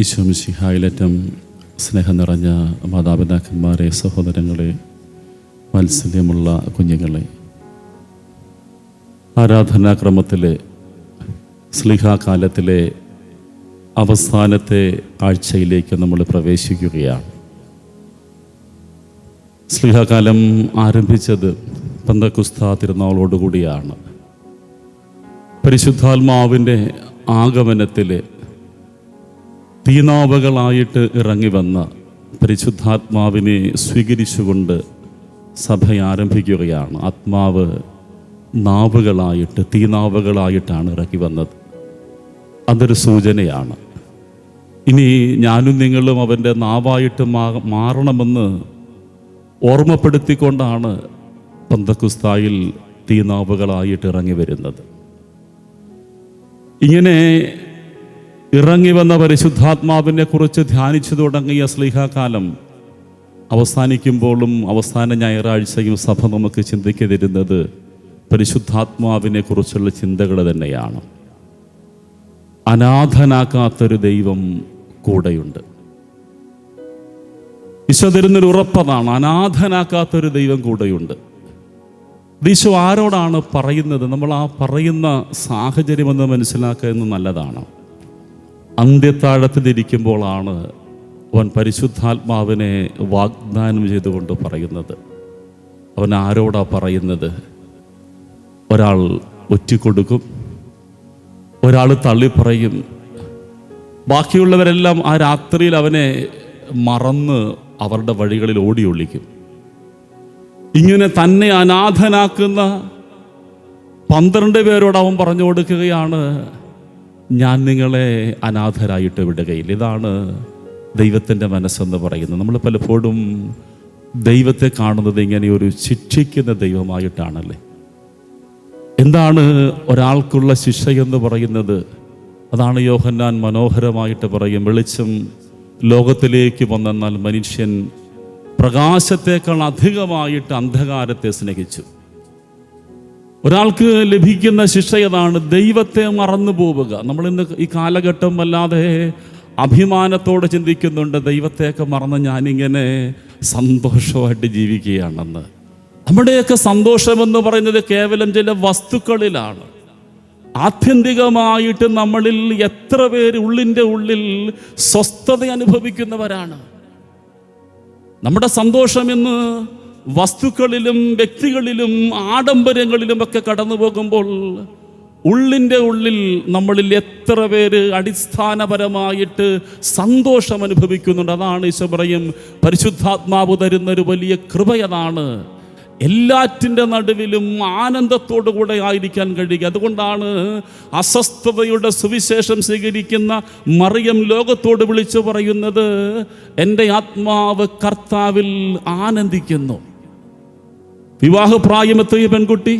ഈശോ മിശിഹായിലേറ്റം സ്നേഹം നിറഞ്ഞ മാതാപിതാക്കന്മാരെ, സഹോദരങ്ങളെ, വാത്സല്യമുള്ള കുഞ്ഞുങ്ങളെ, ആരാധനാക്രമത്തിലെ സ്ലിഹാകാലത്തിലെ അവസാനത്തെ ആഴ്ചയിലേക്ക് നമ്മൾ പ്രവേശിക്കുകയാണ്. സ്ലിഹാകാലം ആരംഭിച്ചത് പെന്തക്കോസ്താ തിരുനാളോടുകൂടിയാണ്. പരിശുദ്ധാത്മാവിൻ്റെ ആഗമനത്തിൽ തീനാവുകളായിട്ട് ഇറങ്ങി വന്ന പരിശുദ്ധാത്മാവിനെ സ്വീകരിച്ചുകൊണ്ട് സഭ ആരംഭിക്കുകയാണ്. ആത്മാവ് നാവുകളായിട്ട്, തീനാവുകളായിട്ടാണ് ഇറങ്ങി വന്നത്. അതൊരു സൂചനയാണ്. ഇനി ഞാനും നിങ്ങളും അവൻ്റെ നാവായിട്ട് മാറണമെന്ന് ഓർമ്മപ്പെടുത്തിക്കൊണ്ടാണ് പെന്തക്കോസ്തായിൽ തീനാവുകളായിട്ട് ഇറങ്ങി വരുന്നത്. ഇങ്ങനെ ഇറങ്ങി വന്ന പരിശുദ്ധാത്മാവിനെ കുറിച്ച് ധ്യാനിച്ചു തുടങ്ങിയ സ്ലിഹാകാലം അവസാനിക്കുമ്പോഴും അവസാന ഞായറാഴ്ചയും സഭ നമുക്ക് ചിന്തിക്ക് തരുന്നത് പരിശുദ്ധാത്മാവിനെ കുറിച്ചുള്ള ചിന്തകൾ തന്നെയാണ്. അനാഥനാക്കാത്തൊരു ദൈവം കൂടെയുണ്ട്. ഈശോ തരുന്നൊരു ഉറപ്പതാണ്, അനാഥനാക്കാത്തൊരു ദൈവം കൂടെയുണ്ട്. ഈശോ ആരോടാണ് പറയുന്നത്? നമ്മൾ ആ പറയുന്ന സാഹചര്യമെന്ന് മനസ്സിലാക്കുന്നത് നല്ലതാണ്. അന്ത്യത്താഴത്തിലിരിക്കുമ്പോഴാണ് അവൻ പരിശുദ്ധാത്മാവിനെ വാഗ്ദാനം ചെയ്തുകൊണ്ട് പറയുന്നത്. അവൻ ആരോടാ പറയുന്നത്? ഒരാൾ ഒറ്റിക്കൊടുക്കും, ഒരാൾ തള്ളിപ്പറയും, ബാക്കിയുള്ളവരെല്ലാം ആ രാത്രിയിൽ അവനെ മറന്ന് അവരുടെ വഴികളിൽ ഓടി ഒളിക്കും. ഇങ്ങനെ തന്നെ അനാഥനാക്കുന്ന 12 പേരോട് അവൻ പറഞ്ഞു കൊടുക്കുകയാണ്, ഞാൻ നിങ്ങളെ അനാഥരായിട്ട് വിടുകയില്ല. ഇതാണ് ദൈവത്തിൻ്റെ മനസ്സെന്ന് പറയുന്നത്. നമ്മൾ പലപ്പോഴും ദൈവത്തെ കാണുന്നത് ഇങ്ങനെ ഒരു ശിക്ഷിക്കുന്ന ദൈവമായിട്ടാണല്ലേ. എന്താണ് ഒരാൾക്കുള്ള ശിക്ഷയെന്ന് പറയുന്നത്? അതാണ് യോഹന്നാൻ മനോഹരമായിട്ട് പറയും. വെളിച്ചം ലോകത്തിലേക്ക് വന്നെന്നാൽ മനുഷ്യൻ പ്രകാശത്തേക്കാൾ അധികമായിട്ട് അന്ധകാരത്തെ സ്നേഹിച്ചു. ഒരാൾക്ക് ലഭിക്കുന്ന ശിക്ഷ ഏതാണ്? ദൈവത്തെ മറന്നു പോവുക. നമ്മളിന്ന് ഈ കാലഘട്ടം വല്ലാതെ അഭിമാനത്തോടെ ചിന്തിക്കുന്നുണ്ട്, ദൈവത്തെയൊക്കെ മറന്ന് ഞാനിങ്ങനെ സന്തോഷമായിട്ട് ജീവിക്കുകയാണെന്ന്. നമ്മുടെയൊക്കെ സന്തോഷമെന്ന് പറയുന്നത് കേവലം ചില വസ്തുക്കളിലാണ്. ആത്യന്തികമായിട്ട് നമ്മളിൽ എത്ര പേര് ഉള്ളിൻ്റെ ഉള്ളിൽ സ്വസ്ഥത അനുഭവിക്കുന്നവരാണ്? നമ്മുടെ സന്തോഷമെന്ന് വസ്തുക്കളിലും വ്യക്തികളിലും ആഡംബരങ്ങളിലും ഒക്കെ കടന്നു പോകുമ്പോൾ ഉള്ളിൻ്റെ ഉള്ളിൽ നമ്മളിൽ എത്ര പേര് അടിസ്ഥാനപരമായിട്ട് സന്തോഷം അനുഭവിക്കുന്നുണ്ട്? അതാണ് ഈശോ പറയും, പരിശുദ്ധാത്മാവ് തരുന്നൊരു വലിയ കൃപയതാണ്. എല്ലാറ്റിൻ്റെ നടുവിലും ആനന്ദത്തോടു കൂടെ ആയിരിക്കാൻ കഴിയുക. അതുകൊണ്ടാണ് അസ്വസ്ഥതയുടെ സുവിശേഷം സ്വീകരിക്കുന്ന മറിയം ലോകത്തോട് വിളിച്ചു പറയുന്നത്, എൻ്റെ ആത്മാവ് കർത്താവിൽ ആനന്ദിക്കുന്നു. വിവാഹപ്രായമെത്തിയ പെൺകുട്ടി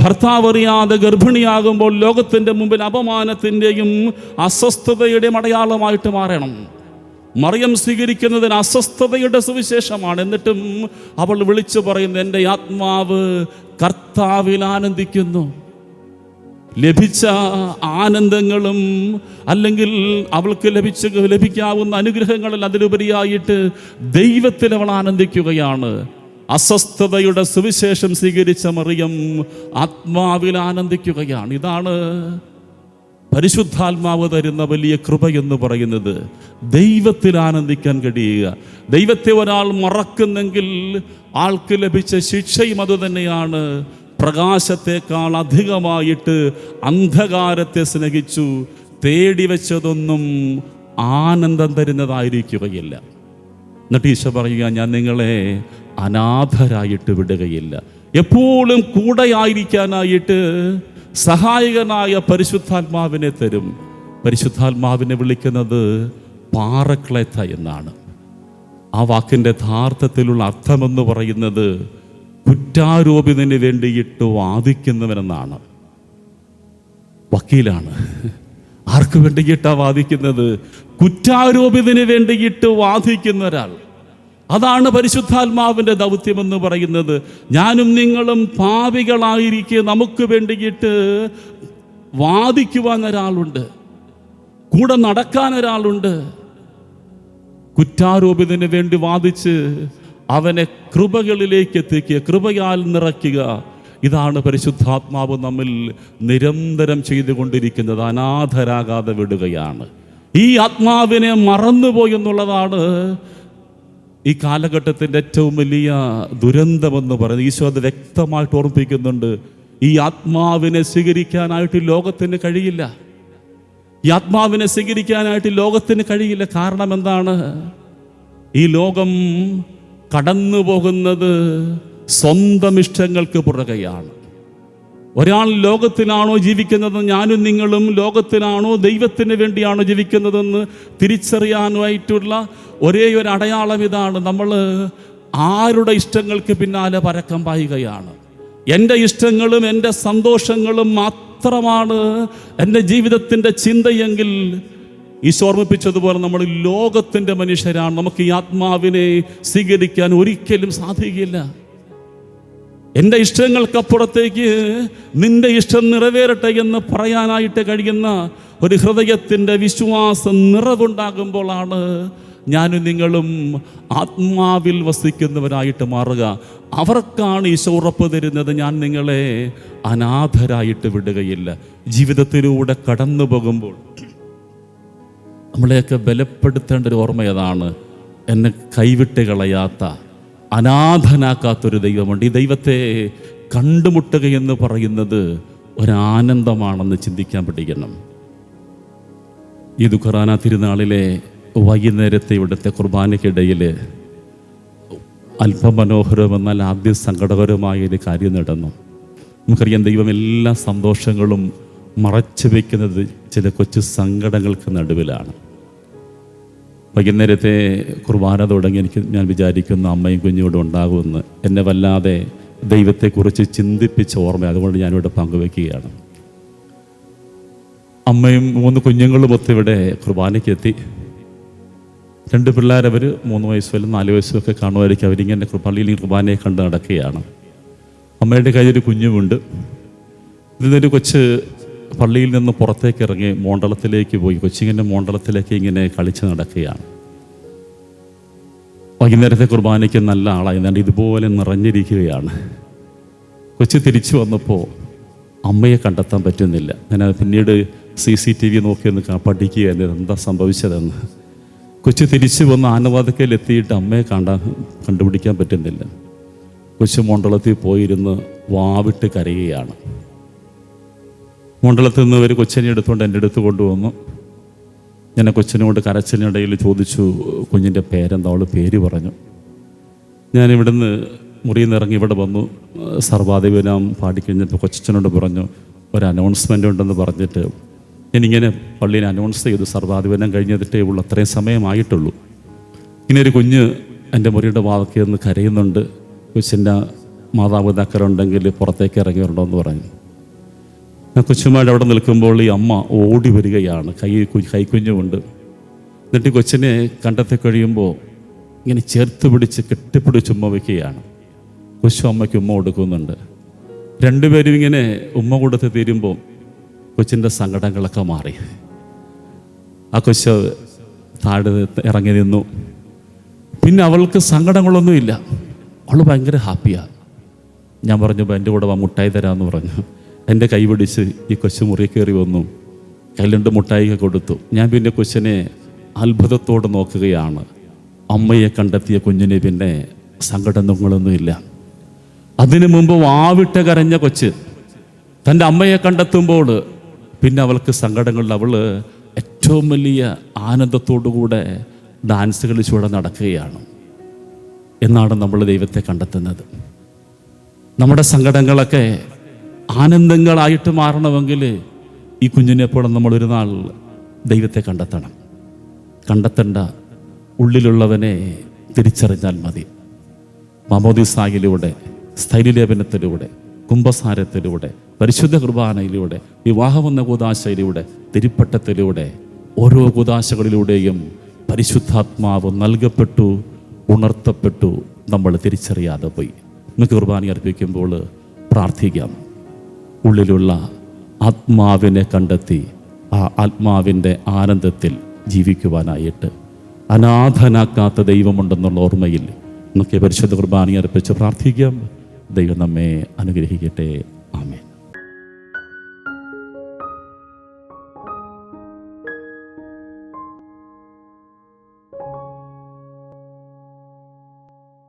ഭർത്താവ് അറിയാതെ ഗർഭിണിയാകുമ്പോൾ ലോകത്തിൻ്റെ മുമ്പിൽ അപമാനത്തിൻ്റെയും അസ്വസ്ഥതയുടെയും അടയാളമായിട്ട് മാറണം. മറിയം സ്വീകരിക്കുന്നതിന് അസ്വസ്ഥതയുടെ സുവിശേഷമാണ്. എന്നിട്ടും അവൾ വിളിച്ചു പറയുന്നു, എൻ്റെ ആത്മാവ് കർത്താവിൽ ആനന്ദിക്കുന്നു. ലഭിച്ച ആനന്ദങ്ങളും അല്ലെങ്കിൽ അവൾക്ക് ലഭിക്കാവുന്ന അനുഗ്രഹങ്ങളിൽ അതിലുപരിയായിട്ട് ദൈവത്തിൽ അവൾ ആനന്ദിക്കുകയാണ്. അസ്വസ്ഥതയുടെ സുവിശേഷം സ്വീകരിച്ച മറിയം ആത്മാവിൽ ആനന്ദിക്കുകയാണ്. ഇതാണ് പരിശുദ്ധാത്മാവ് തരുന്ന വലിയ കൃപയെന്ന് പറയുന്നത്. ദൈവത്തിൽ ആനന്ദിക്കാൻ കഴിയുക. ദൈവത്തെ ഒരാൾ മറക്കുന്നെങ്കിൽ ആൾക്ക് ലഭിച്ച ശിക്ഷയും അതുതന്നെയാണ്. പ്രകാശത്തെക്കാൾ അധികമായിട്ട് അന്ധകാരത്തെ സ്നേഹിച്ചു. തേടി വെച്ചതൊന്നും ആനന്ദം തരുന്നതായിരിക്കുകയില്ല. എന്നിട്ട് ഈശോ പറയുക, ഞാൻ നിങ്ങളെ അനാഥരായിട്ട് വിടുകയില്ല. എപ്പോഴും കൂടെയായിരിക്കാനായിട്ട് സഹായകനായ പരിശുദ്ധാത്മാവിനെ തരും. പരിശുദ്ധാത്മാവിനെ വിളിക്കുന്നത് പാറക്ലേത്ത എന്നാണ്. ആ വാക്കിൻ്റെ യഥാർത്ഥത്തിലുള്ള അർത്ഥമെന്ന് പറയുന്നത് കുറ്റാരോപിതന് വേണ്ടിയിട്ട് വാദിക്കുന്നവനെന്നാണ്. വക്കീലാണ്. ആർക്ക് വേണ്ടിയിട്ടാണ് വാദിക്കുന്നത്? കുറ്റാരോപിതന് വേണ്ടിയിട്ട് വാദിക്കുന്ന ഒരാൾ. അതാണ് പരിശുദ്ധാത്മാവിൻ്റെ ദൗത്യമെന്ന് പറയുന്നത്. ഞാനും നിങ്ങളും പാപികളായിരിക്കെ നമുക്ക് വേണ്ടിയിട്ട് വാദിക്കുവാൻ ഒരാളുണ്ട്, കൂടെ നടക്കാൻ ഒരാളുണ്ട്. കുറ്റാരോപിതന് വേണ്ടി വാദിച്ച് അവനെ കൃപകളിലേക്ക് എത്തിക്കുക, കൃപയാൽ നിറയ്ക്കുക. ഇതാണ് പരിശുദ്ധാത്മാവ് നമ്മിൽ നിരന്തരം ചെയ്തുകൊണ്ടിരിക്കുന്നത്. അനാഥരാകാതെ വിടുകയാണ്. ഈ ആത്മാവിനെ മറന്നുപോയി എന്നുള്ളതാണ് ഈ കാലഘട്ടത്തിൻ്റെ ഏറ്റവും വലിയ ദുരന്തമെന്ന് പറയുന്നത്. ഈശോ അത് വ്യക്തമായിട്ട് ഓർമ്മിപ്പിക്കുന്നുണ്ട്. ഈ ആത്മാവിനെ സ്വീകരിക്കാനായിട്ട് ലോകത്തിന് കഴിയില്ല. ഈ ആത്മാവിനെ സ്വീകരിക്കാനായിട്ട് ലോകത്തിന് കഴിയില്ല. കാരണം എന്താണ്? ഈ ലോകം കടന്നു പോകുന്നത് സ്വന്തം ഇഷ്ടങ്ങൾക്ക് പുറകെയാണ്. ഒരാൾ ലോകത്തിലാണോ ജീവിക്കുന്നത്, ഞാനും നിങ്ങളും ലോകത്തിലാണോ ദൈവത്തിന് വേണ്ടിയാണോ ജീവിക്കുന്നതെന്ന് തിരിച്ചറിയാനായിട്ടുള്ള ഒരേ ഒരു അടയാളം ഇതാണ്. നമ്മൾ ആരുടെ ഇഷ്ടങ്ങൾക്ക് പിന്നാലെ പരക്കം പായുകയാണ്. എൻ്റെ ഇഷ്ടങ്ങളും എൻ്റെ സന്തോഷങ്ങളും മാത്രമാണ് എൻ്റെ ജീവിതത്തിൻ്റെ ചിന്തയെങ്കിൽ ഈശോ ഓർമ്മിപ്പിച്ചതുപോലെ നമ്മൾ ലോകത്തിൻ്റെ മനുഷ്യരാണ്. നമുക്ക് ഈ ആത്മാവിനെ സ്വീകരിക്കാൻ ഒരിക്കലും സാധിക്കില്ല. എൻ്റെ ഇഷ്ടങ്ങൾക്കപ്പുറത്തേക്ക് നിൻ്റെ ഇഷ്ടം നിറവേറട്ടെ എന്ന് പറയാനായിട്ട് കഴിയുന്ന ഒരു ഹൃദയത്തിൻ്റെ വിശ്വാസം നിറവുണ്ടാകുമ്പോഴാണ് ഞാനും നിങ്ങളും ആത്മാവിൽ വസിക്കുന്നവരായിട്ട് മാറുക. അവർക്കാണ് ഈശോ ഉറപ്പ് തരുന്നത്, ഞാൻ നിങ്ങളെ അനാഥരായിട്ട് വിടുകയില്ല. ജീവിതത്തിലൂടെ കടന്നു പോകുമ്പോൾ നമ്മളെയൊക്കെ ബലപ്പെടുത്തേണ്ട ഒരു ഓർമ്മ അതാണ്. എന്നെ കൈവിട്ട് കളയാത്ത, അനാഥനാക്കാത്തൊരു ദൈവമുണ്ട്. ഈ ദൈവത്തെ കണ്ടുമുട്ടുകയെന്ന് പറയുന്നത് ഒരാനന്ദമാണെന്ന് ചിന്തിക്കാൻ പഠിക്കണം. ഈ ദുഃഖറാന തിരുനാളിലെ വൈകുന്നേരത്തെ ഇവിടുത്തെ കുർബാനയ്ക്കിടയിൽ അല്പം മനോഹരമെന്നാൽ ആദ്യം സങ്കടകരമായൊരു കാര്യം നടന്നു. നമുക്കറിയാം, ദൈവം എല്ലാ സന്തോഷങ്ങളും മറച്ചു വയ്ക്കുന്നത് ചില കൊച്ചു സങ്കടങ്ങൾക്ക് നടുവിലാണ്. വൈകുന്നേരത്തെ കുർബാന തുടങ്ങി ഞാൻ വിചാരിക്കുന്ന അമ്മയും കുഞ്ഞുകൂടെ ഉണ്ടാകുമെന്ന് എന്നെ വല്ലാതെ ദൈവത്തെക്കുറിച്ച് ചിന്തിപ്പിച്ച ഓർമ്മ. അതുകൊണ്ട് ഞാനിവിടെ പങ്കുവയ്ക്കുകയാണ്. അമ്മയും 3 കുഞ്ഞുങ്ങളും ഒത്തിവിടെ കുർബാനയ്ക്കെത്തി. 2 പിള്ളേരവർ 3 വയസ്സും 4 വയസ്സും ഒക്കെ കാണുമായിരിക്കും. അവരിങ്ങനെ പള്ളിയിൽ കുർബാനയെ കണ്ട് നടക്കുകയാണ്. അമ്മയുടെ കയ്യിലൊരു കുഞ്ഞുമുണ്ട്. ഇതിനൊരു കൊച്ച് പള്ളിയിൽ നിന്ന് പുറത്തേക്ക് ഇറങ്ങി മോണ്ടളത്തിലേക്ക് പോയി. കൊച്ചിങ്ങനെ മോണ്ടളത്തിലേക്ക് ഇങ്ങനെ കളിച്ച് നടക്കുകയാണ്. വൈകുന്നേരത്തെ കുർബാനയ്ക്ക് നല്ല ആളായി ഇതുപോലെ നിറഞ്ഞിരിക്കുകയാണ്. കൊച്ച് തിരിച്ചു വന്നപ്പോൾ അമ്മയെ കണ്ടെത്താൻ പറ്റുന്നില്ല. ഞാൻ പിന്നീട് CCTV നോക്കിയൊന്ന് പഠിക്കുകയായിരുന്നു എന്താ സംഭവിച്ചതെന്ന്. കൊച്ച് തിരിച്ചു വന്ന് ആനവാതിക്കലെത്തിയിട്ട് അമ്മയെ കണ്ടുപിടിക്കാൻ പറ്റുന്നില്ല. കൊച്ചു മോണ്ടളത്തിൽ പോയിരുന്ന് വാവിട്ട് കരയുകയാണ്. മണ്ഡലത്തിൽ നിന്ന് ഒരു കൊച്ചിനെ എടുത്തുകൊണ്ട് എൻ്റെ അടുത്ത് കൊണ്ടുവന്നു. ഞാൻ ആ കൊച്ചിനോട് കരച്ചിലിനിടയിൽ ചോദിച്ചു, കുഞ്ഞിൻ്റെ പേരെന്താ? അവൾ പേര് പറഞ്ഞു. ഞാനിവിടുന്ന് മുറിയിൽ നിന്ന് ഇറങ്ങി ഇവിടെ വന്നു. സർവാധിപനാം പാടിക്കഴിഞ്ഞപ്പോൾ കൊച്ചനോട് പറഞ്ഞു, ഒരു അനൗൺസ്മെൻ്റ് ഉണ്ടെന്ന് പറഞ്ഞിട്ട് ഞാനിങ്ങനെ പള്ളിയിൽ അനൗൺസ് ചെയ്തു. സർവാധിപനം കഴിഞ്ഞിട്ടേ ഉള്ളൂ, അത്രയും സമയമായിട്ടുള്ളൂ. ഇങ്ങനെ ഒരു കുഞ്ഞ് എൻ്റെ മുറിയുടെ വാതിൽക്കൽ നിന്ന് കരയുന്നുണ്ട്. കൊച്ചിൻ്റെ മാതാപിതാക്കളുണ്ടെങ്കിൽ പുറത്തേക്ക് ഇറങ്ങി വരണ്ടോ എന്ന് പറഞ്ഞു. ഞാൻ കൊച്ചുമായിട്ട് അവിടെ നിൽക്കുമ്പോൾ ഈ അമ്മ ഓടി വരികയാണ്. കൈക്കുഞ്ഞുമുണ്ട്. എന്നിട്ട് കൊച്ചിനെ കണ്ടെത്തി കഴിയുമ്പോൾ ഇങ്ങനെ ചേർത്ത് പിടിച്ച് കെട്ടിപ്പിടിച്ച് ഉമ്മ വയ്ക്കുകയാണ്. കൊച്ചു അമ്മയ്ക്ക് ഉമ്മ കൊടുക്കുന്നുണ്ട്. 2 പേരും ഇങ്ങനെ ഉമ്മ കൊടുത്ത് തീരുമ്പോൾ കൊച്ചിൻ്റെ സങ്കടങ്ങളൊക്കെ മാറി. ആ കൊച്ച് താഴെ ഇറങ്ങി നിന്നു. പിന്നെ അവൾക്ക് സങ്കടങ്ങളൊന്നുമില്ല. അവൾ ഭയങ്കര ഹാപ്പിയാണ്. ഞാൻ പറഞ്ഞു, എൻ്റെ കൂടെ വാ, മുട്ടായി തരാമെന്ന് പറഞ്ഞു. എൻ്റെ കൈ പിടിച്ച് ഈ കൊച്ചു മുറി കയറി വന്നു. കയ്യിൽ 2 മുട്ടായിക കൊടുത്തു. ഞാൻ പിന്നെ കൊച്ചിനെ അത്ഭുതത്തോടെ നോക്കുകയാണ്. അമ്മയെ കണ്ടെത്തിയ കുഞ്ഞിന് പിന്നെ സങ്കടങ്ങളൊന്നുമില്ല. അതിനു മുമ്പ് വാവിട്ട് കരഞ്ഞ കൊച്ച് തൻ്റെ അമ്മയെ കണ്ടെത്തുമ്പോൾ പിന്നെ അവൾക്ക് സങ്കടങ്ങളിൽ അവൾ ഏറ്റവും വലിയ ആനന്ദത്തോടുകൂടെ ഡാൻസ് കളിച്ചൂടെ നടക്കുകയാണ്. എന്നാണ് നമ്മൾ ദൈവത്തെ കണ്ടെത്തുന്നത്. നമ്മുടെ സങ്കടങ്ങളൊക്കെ ആനന്ദങ്ങളായിട്ട് മാറണമെങ്കിൽ ഈ കുഞ്ഞിനെപ്പോഴും നമ്മളൊരു നാൾ ദൈവത്തെ കണ്ടെത്തണം. കണ്ടെത്തേണ്ട ഉള്ളിലുള്ളവനെ തിരിച്ചറിഞ്ഞാൽ മതി. മാമോദീസായിലൂടെ, സ്ഥൈര്യലേപനത്തിലൂടെ, കുംഭസാരത്തിലൂടെ, പരിശുദ്ധ കുർബാനയിലൂടെ, വിവാഹമെന്ന കൂദാശയിലൂടെ, തിരുപ്പട്ടത്തിലൂടെ, ഓരോ കൂദാശകളിലൂടെയും പരിശുദ്ധാത്മാവ് നൽകപ്പെട്ടു, ഉണർത്തപ്പെട്ടു. നമ്മൾ തിരിച്ചറിയാതെ പോയി. നമുക്ക് കുർബാന അർപ്പിക്കുമ്പോൾ പ്രാർത്ഥിക്കാം. ഉള്ളിലുള്ള ആത്മാവിനെ കണ്ടെത്തി ആ ആത്മാവിൻ്റെ ആനന്ദത്തിൽ ജീവിക്കുവാനായിട്ട് അനാഥനാക്കാത്ത ദൈവമുണ്ടെന്നുള്ള ഓർമ്മയിൽ നമുക്ക് പരിശുദ്ധ കുർബാന അർപ്പിച്ച് പ്രാർത്ഥിക്കാം. ദൈവം നമ്മെ അനുഗ്രഹിക്കട്ടെ.